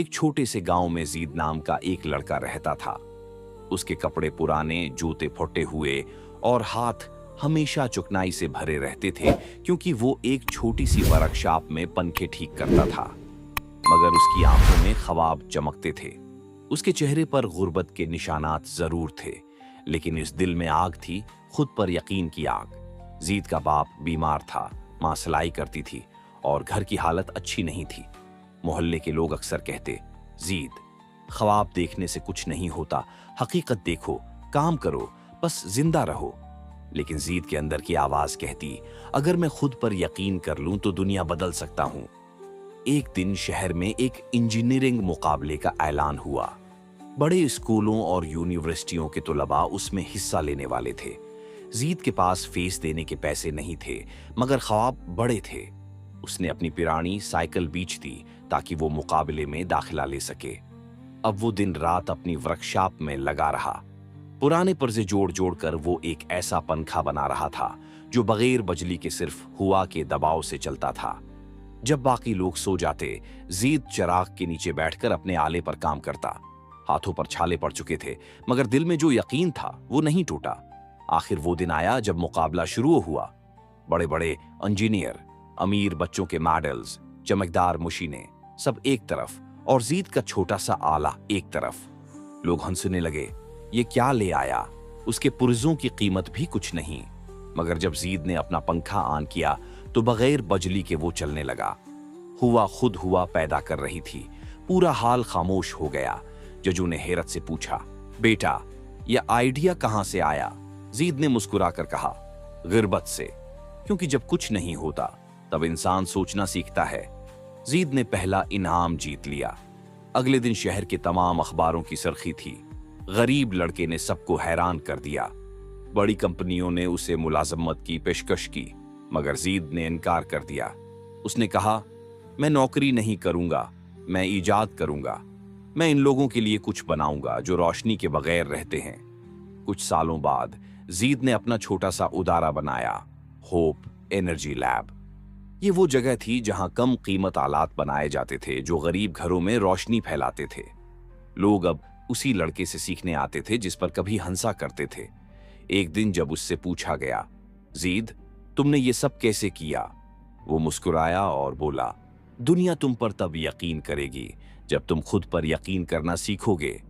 एक छोटे से गांव में जीद नाम का एक लड़का रहता था। उसके कपड़े पुराने, जूते फटे हुए और हाथ हमेशा चिकनाई से भरे रहते थे, क्योंकि वो एक छोटी सी वर्कशॉप में पंखे ठीक करता था। मगर उसकी आंखों में ख्वाब चमकते थे। उसके चेहरे पर गुर्बत के निशानात जरूर थे, लेकिन इस दिल में आग थी, खुद पर यकीन की आग। जीद का बाप बीमार था, मां सिलाई करती थी और घर की हालत अच्छी नहीं थी। मोहल्ले के लोग अक्सर कहते, जीद, ख्वाब देखने से कुछ नहीं होता, हकीकत देखो, काम करो, बस जिंदा रहो। लेकिन जीद के अंदर की आवाज कहती, अगर मैं खुद पर यकीन कर लूं तो दुनिया बदल सकता हूं। एक दिन शहर में एक इंजीनियरिंग मुकाबले का ऐलान हुआ। बड़े स्कूलों और यूनिवर्सिटियों के तलबा उसमें हिस्सा लेने वाले थे। जीद के पास फीस देने के पैसे नहीं थे, मगर ख्वाब बड़े थे। उसने अपनी पुरानी साइकिल बेच दी ताकि वो मुकाबले में दाखिला ले सके। अब वो दिन रात अपनी वर्कशॉप में लगा रहा। पुराने पुर्जे जोड़ जोड़ कर वो एक ऐसा पंखा बना रहा था जो बगैर बिजली के सिर्फ हवा के दबाव से चलता था। जब बाकी लोग सो जाते, जीद चिराग के नीचे बैठकर अपने आले पर काम करता। हाथों पर छाले पड़ चुके थे, मगर दिल में जो यकीन था वो नहीं टूटा। आखिर वो दिन आया जब मुकाबला शुरू हुआ। बड़े बड़े इंजीनियर, अमीर बच्चों के मॉडल्स, चमकदार मशीनें, सब एक तरफ और जीद का छोटा सा आला एक तरफ। लोग हंसने लगे, ये क्या ले आया, उसके पुर्जों की कीमत भी कुछ नहीं। मगर जब जीद ने अपना पंखा ऑन किया तो बगैर बिजली के वो चलने लगा। हुआ खुद हुआ पैदा कर रही थी। पूरा हाल खामोश हो गया। जजू ने हैरत से पूछा, बेटा, ये आइडिया कहां से आया? जीद ने मुस्कुराकर कहा, गिरबत से, क्योंकि जब कुछ नहीं होता तब इंसान सोचना सीखता है। जीद ने पहला इनाम जीत लिया। अगले दिन शहर के तमाम अखबारों की सुर्खी थी। गरीब लड़के ने सबको हैरान कर दिया। बड़ी कंपनियों ने उसे मुलाजमत की पेशकश की, मगर जीद ने इनकार कर दिया। उसने कहा, मैं नौकरी नहीं करूंगा, मैं ईजाद करूंगा। मैं इन लोगों के लिए कुछ बनाऊंगा जो रोशनी के बगैर रहते हैं। कुछ सालों बाद जीद ने अपना छोटा सा उदारा बनाया, होप एनर्जी लैब। ये वो जगह थी जहां कम कीमत आलात बनाए जाते थे जो गरीब घरों में रोशनी फैलाते थे। लोग अब उसी लड़के से सीखने आते थे जिस पर कभी हंसा करते थे। एक दिन जब उससे पूछा गया, जीद, तुमने ये सब कैसे किया? वो मुस्कुराया और बोला, दुनिया तुम पर तब यकीन करेगी जब तुम खुद पर यकीन करना सीखोगे।